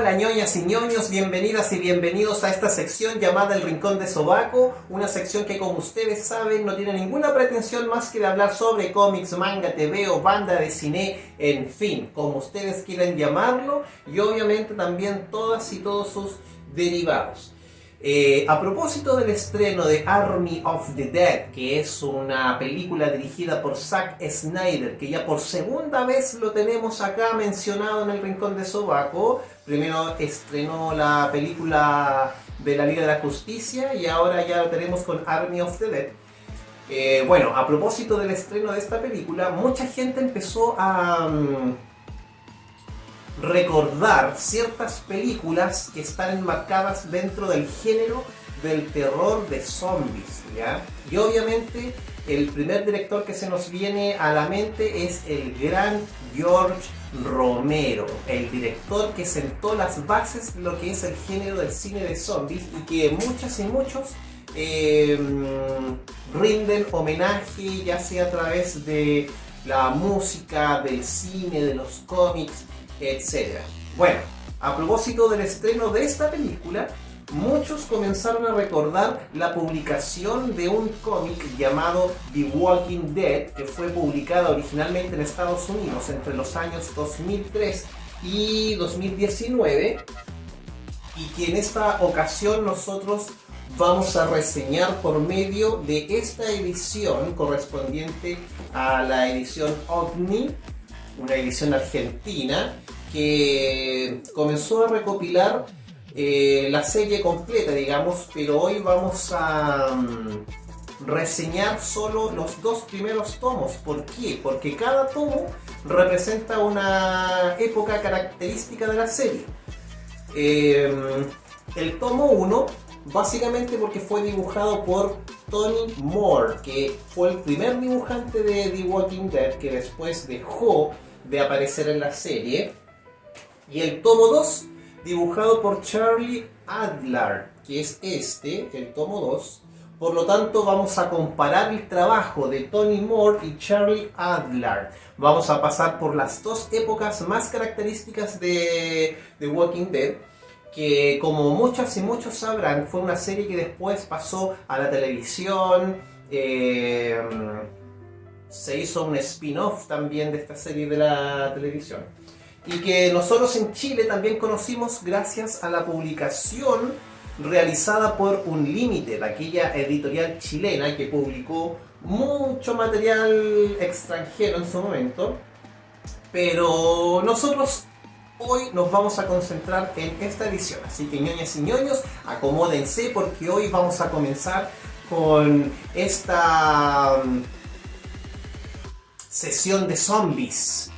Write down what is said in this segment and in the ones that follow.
Hola ñoñas y ñoños, bienvenidas y bienvenidos a esta sección llamada El Rincón de Sobaco, una sección que, como ustedes saben, no tiene ninguna pretensión más que de hablar sobre cómics, manga, TV o banda de cine, en fin, como ustedes quieran llamarlo, y obviamente también todas y todos sus derivados. A propósito del estreno de Army of the Dead, que es una película dirigida por Zack Snyder, que ya por segunda vez lo tenemos acá mencionado en el Rincón de Sobaco. Primero estrenó la película de la Liga de la Justicia y ahora ya lo tenemos con Army of the Dead. Bueno, a propósito del estreno de esta película, mucha gente empezó a recordar ciertas películas que están enmarcadas dentro del género del terror de zombies, ¿ya? Y obviamente el primer director que se nos viene a la mente es el gran George Romero, el director que sentó las bases de lo que es el género del cine de zombies y que muchas y muchos rinden homenaje, ya sea a través de la música, del cine, de los cómics, etc. Bueno, a propósito del estreno de esta película, muchos comenzaron a recordar la publicación de un cómic llamado The Walking Dead, que fue publicada originalmente en Estados Unidos entre los años 2003 y 2019, y que en esta ocasión nosotros vamos a reseñar por medio de esta edición correspondiente a la edición OVNI, una edición argentina que comenzó a recopilar la serie completa, digamos, pero hoy vamos a reseñar solo los dos primeros tomos. ¿Por qué? Porque cada tomo representa una época característica de la serie. El tomo 1, básicamente porque fue dibujado por Tony Moore, que fue el primer dibujante de The Walking Dead, que después dejó de aparecer en la serie. Y el tomo 2, dibujado por Charlie Adlard, que es el tomo 2. Por lo tanto, vamos a comparar el trabajo de Tony Moore y Charlie Adlard. Vamos a pasar por las dos épocas más características de The Walking Dead, que, como muchas y muchos sabrán, fue una serie que después pasó a la televisión. Se hizo un spin-off también de esta serie de la televisión, y que nosotros en Chile también conocimos gracias a la publicación realizada por Unlimited, aquella editorial chilena que publicó mucho material extranjero en su momento. Pero nosotros hoy nos vamos a concentrar en esta edición, así que ñoñas y ñoños, acomódense porque hoy vamos a comenzar con esta sesión de zombies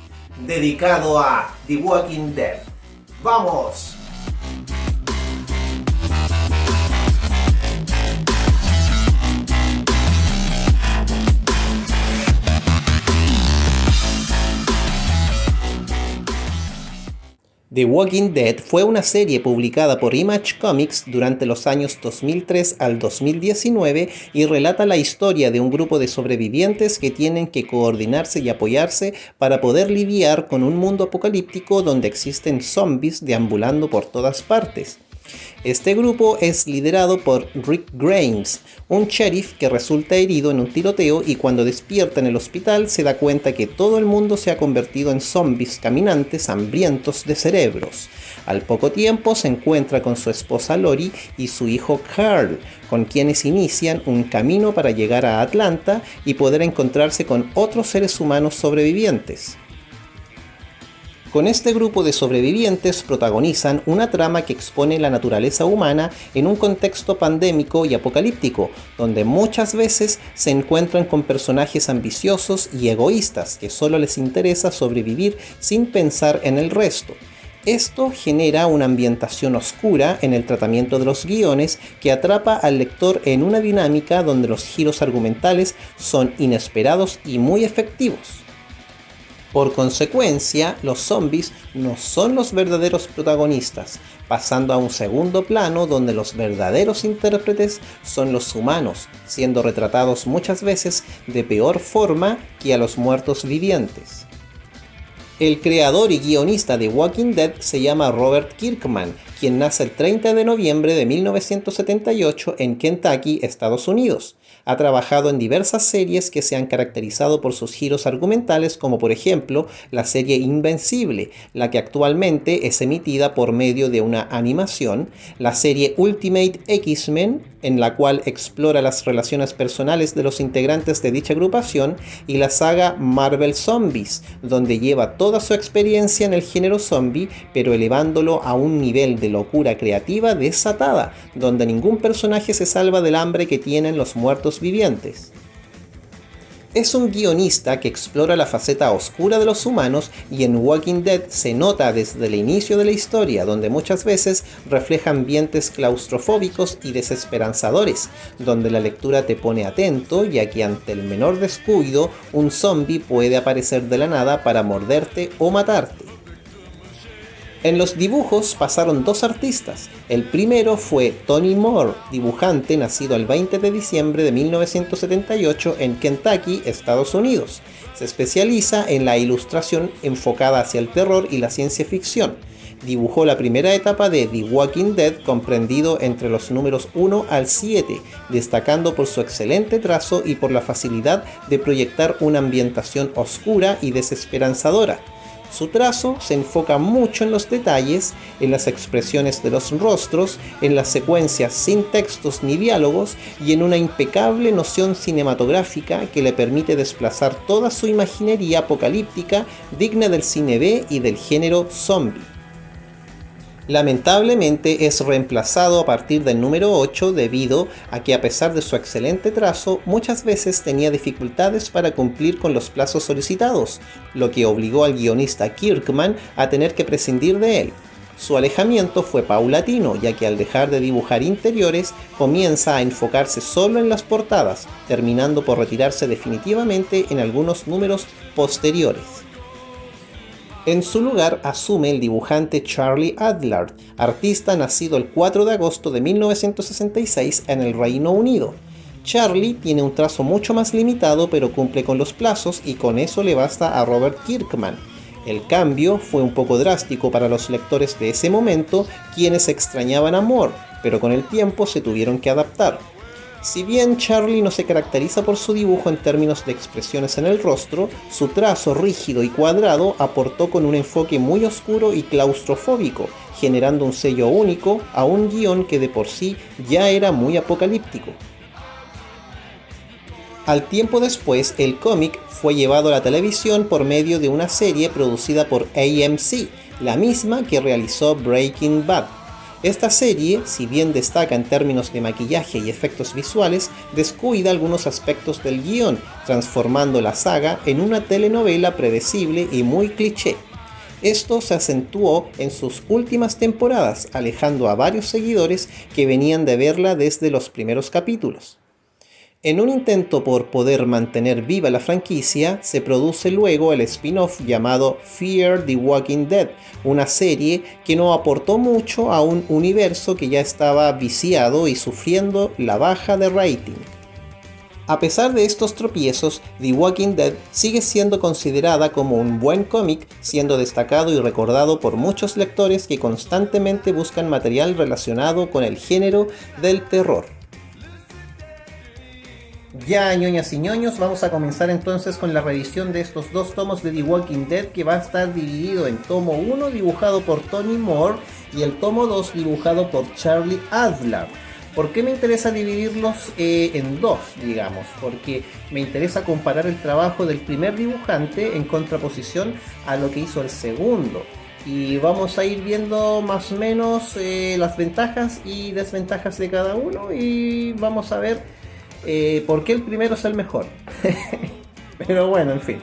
dedicado a The Walking Dead. ¡Vamos! The Walking Dead fue una serie publicada por Image Comics durante los años 2003 al 2019 y relata la historia de un grupo de sobrevivientes que tienen que coordinarse y apoyarse para poder lidiar con un mundo apocalíptico donde existen zombies deambulando por todas partes. Este grupo es liderado por Rick Grimes, un sheriff que resulta herido en un tiroteo y cuando despierta en el hospital se da cuenta que todo el mundo se ha convertido en zombies caminantes hambrientos de cerebros. Al poco tiempo se encuentra con su esposa Lori y su hijo Carl, con quienes inician un camino para llegar a Atlanta y poder encontrarse con otros seres humanos sobrevivientes. Con este grupo de sobrevivientes protagonizan una trama que expone la naturaleza humana en un contexto pandémico y apocalíptico, donde muchas veces se encuentran con personajes ambiciosos y egoístas que solo les interesa sobrevivir sin pensar en el resto. Esto genera una ambientación oscura en el tratamiento de los guiones que atrapa al lector en una dinámica donde los giros argumentales son inesperados y muy efectivos. Por consecuencia, los zombies no son los verdaderos protagonistas, pasando a un segundo plano donde los verdaderos intérpretes son los humanos, siendo retratados muchas veces de peor forma que a los muertos vivientes. El creador y guionista de Walking Dead se llama Robert Kirkman, quien nace el 30 de noviembre de 1978 en Kentucky, Estados Unidos. Ha trabajado en diversas series que se han caracterizado por sus giros argumentales, como por ejemplo la serie Invencible, la que actualmente es emitida por medio de una animación, la serie Ultimate X-Men, en la cual explora las relaciones personales de los integrantes de dicha agrupación, y la saga Marvel Zombies, donde lleva toda su experiencia en el género zombie, pero elevándolo a un nivel de locura creativa desatada, donde ningún personaje se salva del hambre que tienen los muertos vivientes. Es un guionista que explora la faceta oscura de los humanos y en Walking Dead se nota desde el inicio de la historia, donde muchas veces refleja ambientes claustrofóbicos y desesperanzadores, donde la lectura te pone atento, ya que ante el menor descuido un zombie puede aparecer de la nada para morderte o matarte. En los dibujos pasaron dos artistas. El primero fue Tony Moore, dibujante nacido el 20 de diciembre de 1978 en Kentucky, Estados Unidos. Se especializa en la ilustración enfocada hacia el terror y la ciencia ficción. Dibujó la primera etapa de The Walking Dead, comprendido entre los números 1 al 7, destacando por su excelente trazo y por la facilidad de proyectar una ambientación oscura y desesperanzadora. Su trazo se enfoca mucho en los detalles, en las expresiones de los rostros, en las secuencias sin textos ni diálogos y en una impecable noción cinematográfica que le permite desplazar toda su imaginería apocalíptica digna del cine B y del género zombie. Lamentablemente es reemplazado a partir del número 8 debido a que, a pesar de su excelente trazo, muchas veces tenía dificultades para cumplir con los plazos solicitados, lo que obligó al guionista Kirkman a tener que prescindir de él. Su alejamiento fue paulatino, ya que al dejar de dibujar interiores comienza a enfocarse solo en las portadas, terminando por retirarse definitivamente en algunos números posteriores. En su lugar asume el dibujante Charlie Adlard, artista nacido el 4 de agosto de 1966 en el Reino Unido. Charlie tiene un trazo mucho más limitado, pero cumple con los plazos y con eso le basta a Robert Kirkman. El cambio fue un poco drástico para los lectores de ese momento, quienes extrañaban a Moore, pero con el tiempo se tuvieron que adaptar. Si bien Charlie no se caracteriza por su dibujo en términos de expresiones en el rostro, su trazo rígido y cuadrado aportó con un enfoque muy oscuro y claustrofóbico, generando un sello único a un guión que de por sí ya era muy apocalíptico. Al tiempo después, el cómic fue llevado a la televisión por medio de una serie producida por AMC, la misma que realizó Breaking Bad. Esta serie, si bien destaca en términos de maquillaje y efectos visuales, descuida algunos aspectos del guión, transformando la saga en una telenovela predecible y muy cliché. Esto se acentuó en sus últimas temporadas, alejando a varios seguidores que venían de verla desde los primeros capítulos. En un intento por poder mantener viva la franquicia, se produce luego el spin-off llamado Fear the Walking Dead, una serie que no aportó mucho a un universo que ya estaba viciado y sufriendo la baja de rating. A pesar de estos tropiezos, The Walking Dead sigue siendo considerada como un buen cómic, siendo destacado y recordado por muchos lectores que constantemente buscan material relacionado con el género del terror. Ya, ñoñas y ñoños, vamos a comenzar entonces con la revisión de estos dos tomos de The Walking Dead, que va a estar dividido en tomo 1 dibujado por Tony Moore y el tomo 2 dibujado por Charlie Adlard. ¿Por qué me interesa dividirlos en dos, digamos? Porque me interesa comparar el trabajo del primer dibujante en contraposición a lo que hizo el segundo. Y vamos a ir viendo más o menos las ventajas y desventajas de cada uno y vamos a ver por qué el primero es el mejor. Pero bueno, en fin.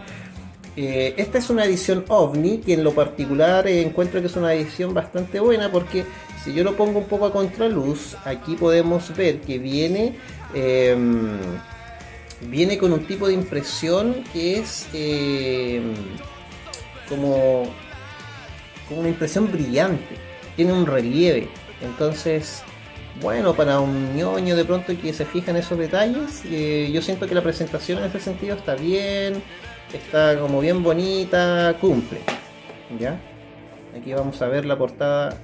Esta es una edición OVNI que en lo particular encuentro que es una edición bastante buena porque si yo lo pongo un poco a contraluz, aquí podemos ver que viene con un tipo de impresión que es como una impresión brillante, tiene un relieve. Entonces, bueno, para un ñoño de pronto que se fija en esos detalles, yo siento que la presentación en ese sentido está bien, está como bien bonita, cumple. ¿Ya? Aquí vamos a ver la portada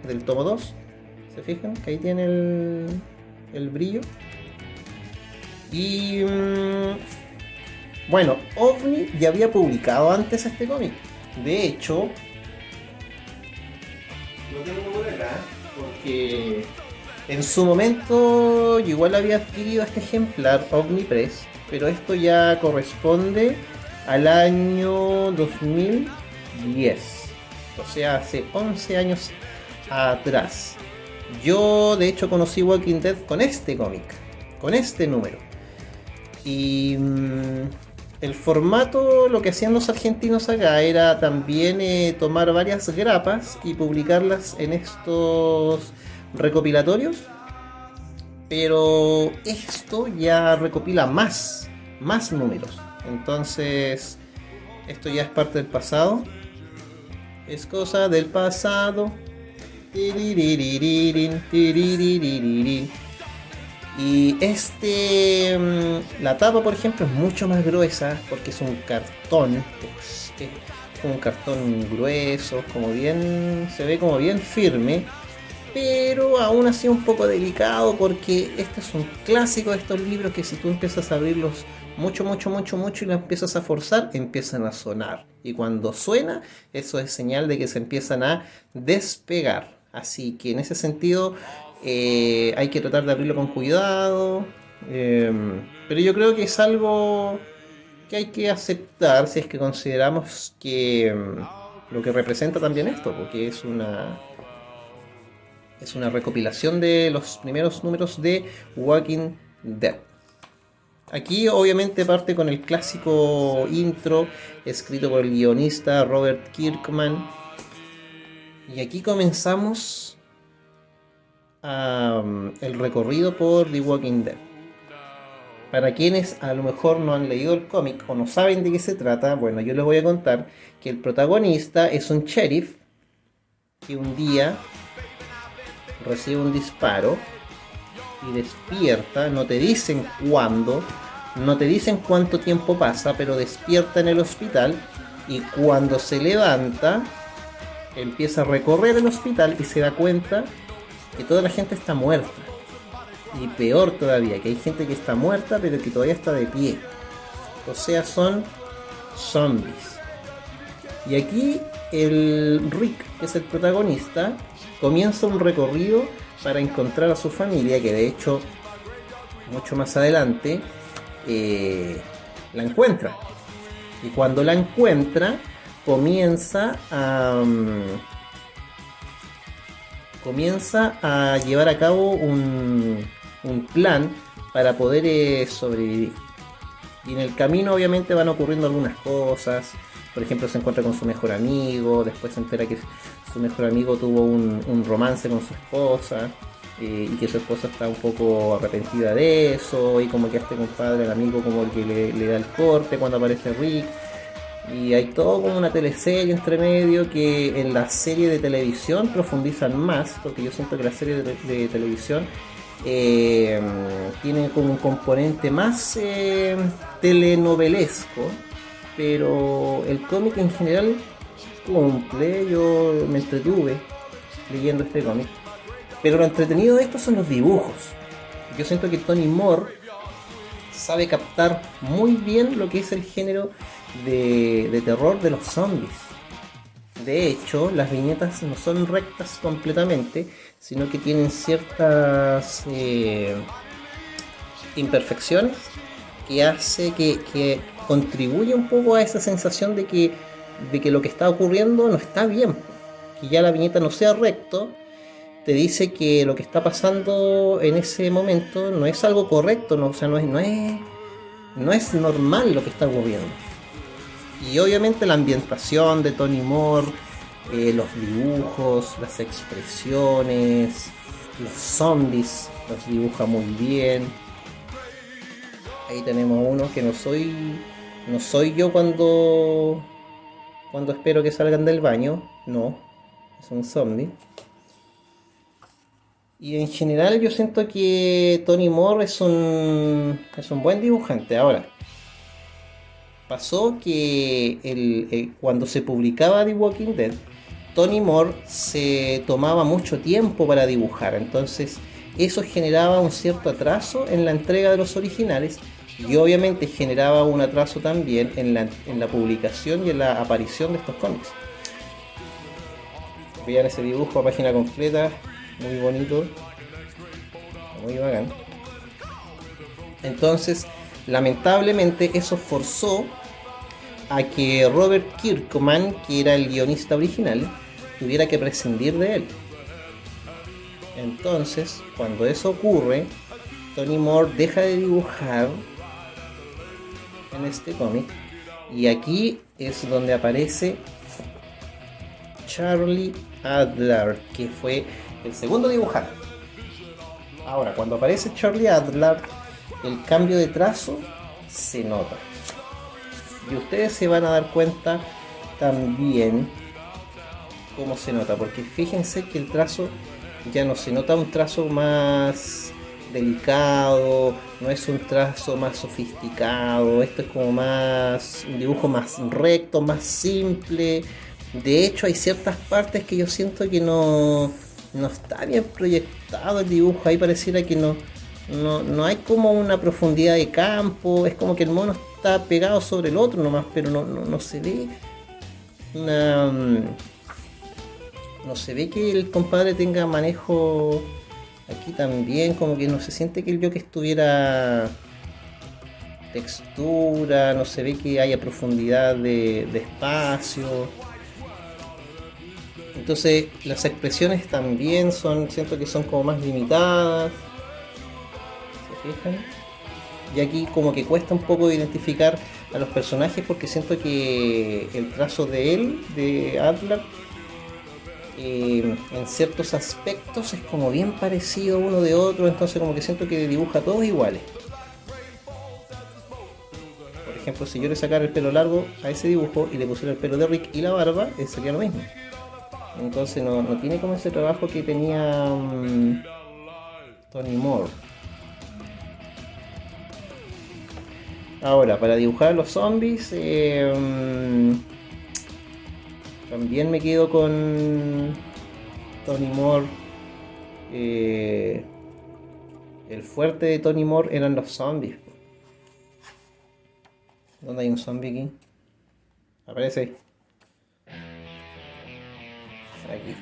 del tomo 2. ¿Se fijan? Que ahí tiene el brillo. Y bueno, OVNI ya había publicado antes este cómic. De hecho, lo tengo por acá, porque en su momento yo igual había adquirido este ejemplar OVNI Press, pero esto ya corresponde al año 2010, o sea, hace 11 años atrás. Yo de hecho conocí Walking Dead con este cómic, con este número. Y el formato, lo que hacían los argentinos acá era también tomar varias grapas y publicarlas en estos recopilatorios. Pero esto ya recopila más números. Entonces, esto ya es parte del pasado. Es cosa del pasado. Tiririririn, tiririririn. Y la tapa, por ejemplo, es mucho más gruesa porque es un cartón. Es como un cartón grueso, como bien, se ve como bien firme, pero aún así un poco delicado porque este es un clásico de estos libros que si tú empiezas a abrirlos mucho y los empiezas a forzar, empiezan a sonar. Y cuando suena, eso es señal de que se empiezan a despegar. Así que en ese sentido hay que tratar de abrirlo con cuidado. Pero yo creo que es algo que hay que aceptar si es que consideramos que lo que representa también esto, porque es una recopilación de los primeros números de Walking Dead. Aquí obviamente parte con el clásico intro escrito por el guionista Robert Kirkman. Y aquí comenzamos el recorrido por The Walking Dead. Para quienes a lo mejor no han leído el cómic o no saben de qué se trata, bueno, yo les voy a contar que el protagonista es un sheriff que un día recibe un disparo y despierta, no te dicen cuándo, no te dicen cuánto tiempo pasa, pero despierta en el hospital y cuando se levanta empieza a recorrer el hospital y se da cuenta que toda la gente está muerta. Y peor todavía, que hay gente que está muerta pero que todavía está de pie. O sea, son zombies. Y aquí el Rick, que es el protagonista, comienza un recorrido para encontrar a su familia, que de hecho mucho más adelante la encuentra. Y cuando la encuentra, comienza a llevar a cabo un plan para poder sobrevivir. Y en el camino obviamente van ocurriendo algunas cosas. Por ejemplo, se encuentra con su mejor amigo, después se entera que su mejor amigo tuvo un romance con su esposa y que su esposa está un poco arrepentida de eso, y como que a este compadre, el amigo, como el que le da el corte cuando aparece Rick. Y hay todo como una teleserie entre medio que en la serie de televisión profundizan más, porque yo siento que la serie de televisión tiene como un componente más telenovelesco, pero el cómic en general cumple. Yo me entretuve leyendo este cómic, pero lo entretenido de esto son los dibujos. Yo siento que Tony Moore sabe captar muy bien lo que es el género de terror de los zombies. De hecho, las viñetas no son rectas completamente, sino que tienen ciertas imperfecciones que hace que contribuye un poco a esa sensación de que lo que está ocurriendo no está bien. Que ya la viñeta no sea recto, te dice que lo que está pasando en ese momento no es algo correcto, no, o sea, no es normal lo que está ocurriendo. Y obviamente la ambientación de Tony Moore, los dibujos, las expresiones, los zombies los dibuja muy bien. Ahí tenemos uno que no soy yo cuando espero que salgan del baño, no, es un zombie. Y en general yo siento que Tony Moore es un buen dibujante. Ahora, pasó que cuando se publicaba The Walking Dead, Tony Moore se tomaba mucho tiempo para dibujar, entonces eso generaba un cierto atraso en la entrega de los originales y obviamente generaba un atraso también en la publicación y en la aparición de estos cómics. Vean ese dibujo a página completa, muy bonito, muy bacán. Entonces, lamentablemente eso forzó a que Robert Kirkman, que era el guionista original, tuviera que prescindir de él. Entonces, cuando eso ocurre, Tony Moore deja de dibujar en este cómic y aquí es donde aparece Charlie Adler, que fue el segundo dibujante. Ahora, cuando aparece Charlie Adler, el cambio de trazo se nota. Y ustedes se van a dar cuenta también cómo se nota, porque fíjense que el trazo ya no se nota un trazo más delicado, no es un trazo más sofisticado, esto es como más un dibujo más recto, más simple. De hecho hay ciertas partes que yo siento que no está bien proyectado el dibujo, ahí pareciera que no hay como una profundidad de campo, es como que el mono está pegado sobre el otro nomás, pero no se ve una... No se ve que el compadre tenga manejo aquí también, como que no se siente que el Joker estuviera textura, no se ve que haya profundidad de espacio. Entonces las expresiones también siento que son como más limitadas. ¿Se fijan? Y aquí como que cuesta un poco identificar a los personajes porque siento que el trazo de él, de Adler, en ciertos aspectos es como bien parecido uno de otro, entonces como que siento que dibuja todos iguales. Por ejemplo, si yo le sacara el pelo largo a ese dibujo y le pusiera el pelo de Rick y la barba, sería lo mismo. Entonces no tiene como ese trabajo que tenía Tony Moore. Ahora, para dibujar a los zombies, también me quedo con Tony Moore. El fuerte de Tony Moore eran los zombies. ¿Dónde hay un zombie aquí? Aparece ahí. Aquí,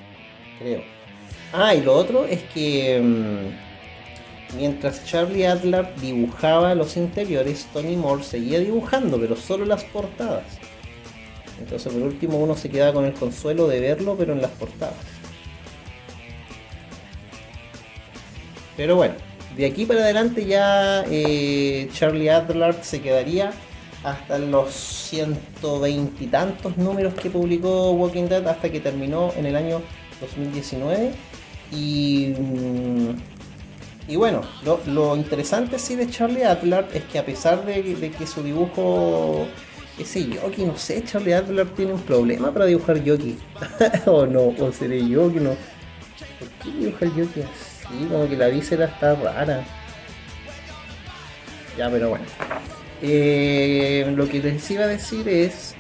creo. Ah, y lo otro es que mientras Charlie Adler dibujaba los interiores, Tony Moore seguía dibujando, pero solo las portadas. Entonces por último uno se quedaba con el consuelo de verlo, pero en las portadas. Pero bueno, de aquí para adelante ya Charlie Adler se quedaría hasta los 120 y tantos números que publicó Walking Dead hasta que terminó en el año 2019. Y bueno, lo interesante sí de Charlie Adler es que a pesar de que su dibujo, ese Yoki, no sé, Charlie Adler tiene un problema para dibujar Yoki. O no, o seré yo que no. ¿Por qué dibuja el Yoki así? Como que la víscera está rara. Ya, pero bueno. Lo que les iba a decir es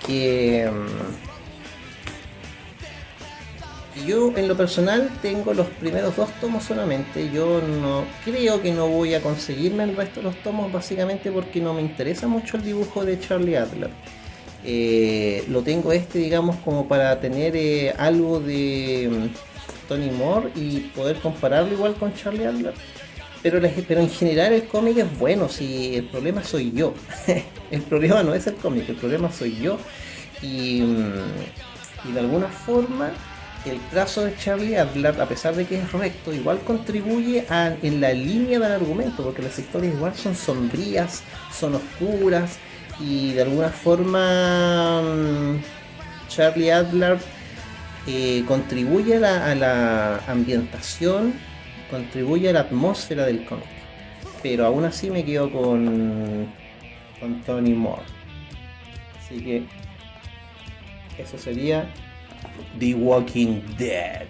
que yo en lo personal tengo los primeros 2 tomos solamente. Yo no creo que no voy a conseguirme el resto de los tomos, básicamente porque no me interesa mucho el dibujo de Charlie Adler. Lo tengo digamos, como para tener algo de Tony Moore y poder compararlo igual con Charlie Adler. Pero en general el cómic es bueno, si el problema soy yo. El problema no es el cómic, el problema soy yo. Y de alguna forma el trazo de Charlie Adler, a pesar de que es recto, igual contribuye en la línea del argumento, porque las historias igual son sombrías, son oscuras, y de alguna forma Charlie Adler contribuye a la ambientación, contribuye a la atmósfera del cómic, pero aún así me quedo con Tony Moore. Así que eso sería The Walking Dead.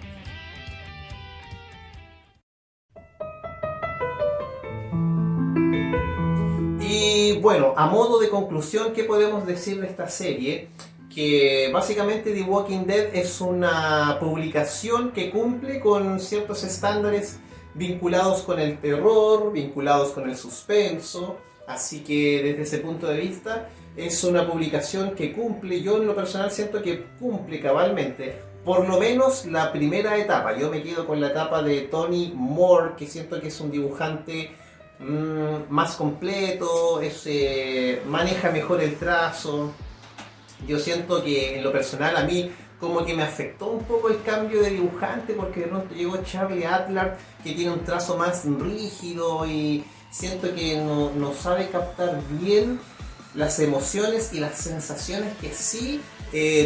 Y bueno, a modo de conclusión, ¿qué podemos decir de esta serie? Que básicamente The Walking Dead es una publicación que cumple con ciertos estándares vinculados con el terror, vinculados con el suspenso, así que desde ese punto de vista es una publicación que cumple, yo en lo personal siento que cumple cabalmente, por lo menos la primera etapa. Yo me quedo con la etapa de Tony Moore, que siento que es un dibujante más completo, maneja mejor el trazo. Yo siento que en lo personal a mí como que me afectó un poco el cambio de dibujante, porque de pronto llegó Charlie Adlard, que tiene un trazo más rígido y siento que no sabe captar bien las emociones y las sensaciones que sí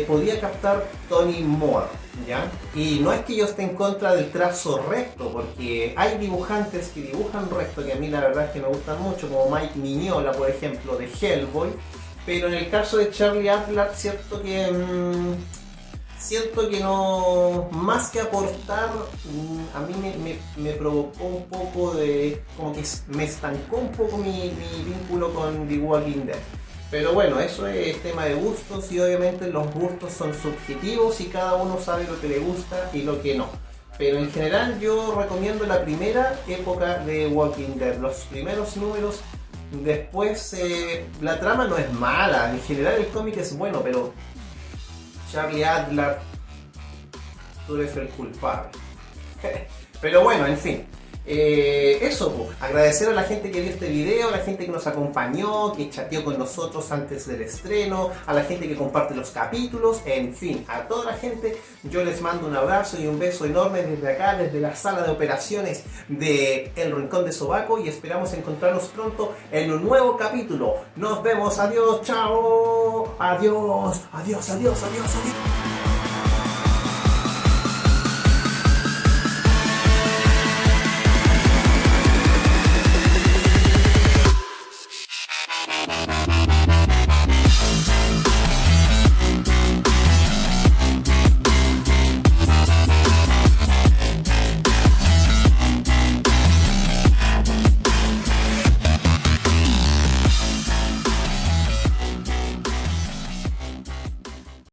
podía captar Tony Moore, ¿ya? Y no es que yo esté en contra del trazo recto, porque hay dibujantes que dibujan recto que a mí la verdad es que me gustan mucho, como Mike Mignola, por ejemplo, de Hellboy. Pero en el caso de Charlie Adlard siento que no, más que aportar, a mí me provocó un poco de, como que me estancó un poco mi vínculo con The Walking Dead. Pero bueno, eso es tema de gustos y obviamente los gustos son subjetivos y cada uno sabe lo que le gusta y lo que no. Pero en general yo recomiendo la primera época de Walking Dead, los primeros números. Después la trama no es mala, en general el cómic es bueno, pero Charlie Adlard, tú eres el culpable. Pero bueno, en fin. Eso, pues, agradecer a la gente que vio este video, a la gente que nos acompañó, que chateó con nosotros antes del estreno, a la gente que comparte los capítulos, en fin, a toda la gente yo les mando un abrazo y un beso enorme desde acá, desde la sala de operaciones de El Rincón de Sobaco, y esperamos encontrarnos pronto en un nuevo capítulo. Nos vemos, adiós, chao, adiós, adiós, adiós, adiós, adiós.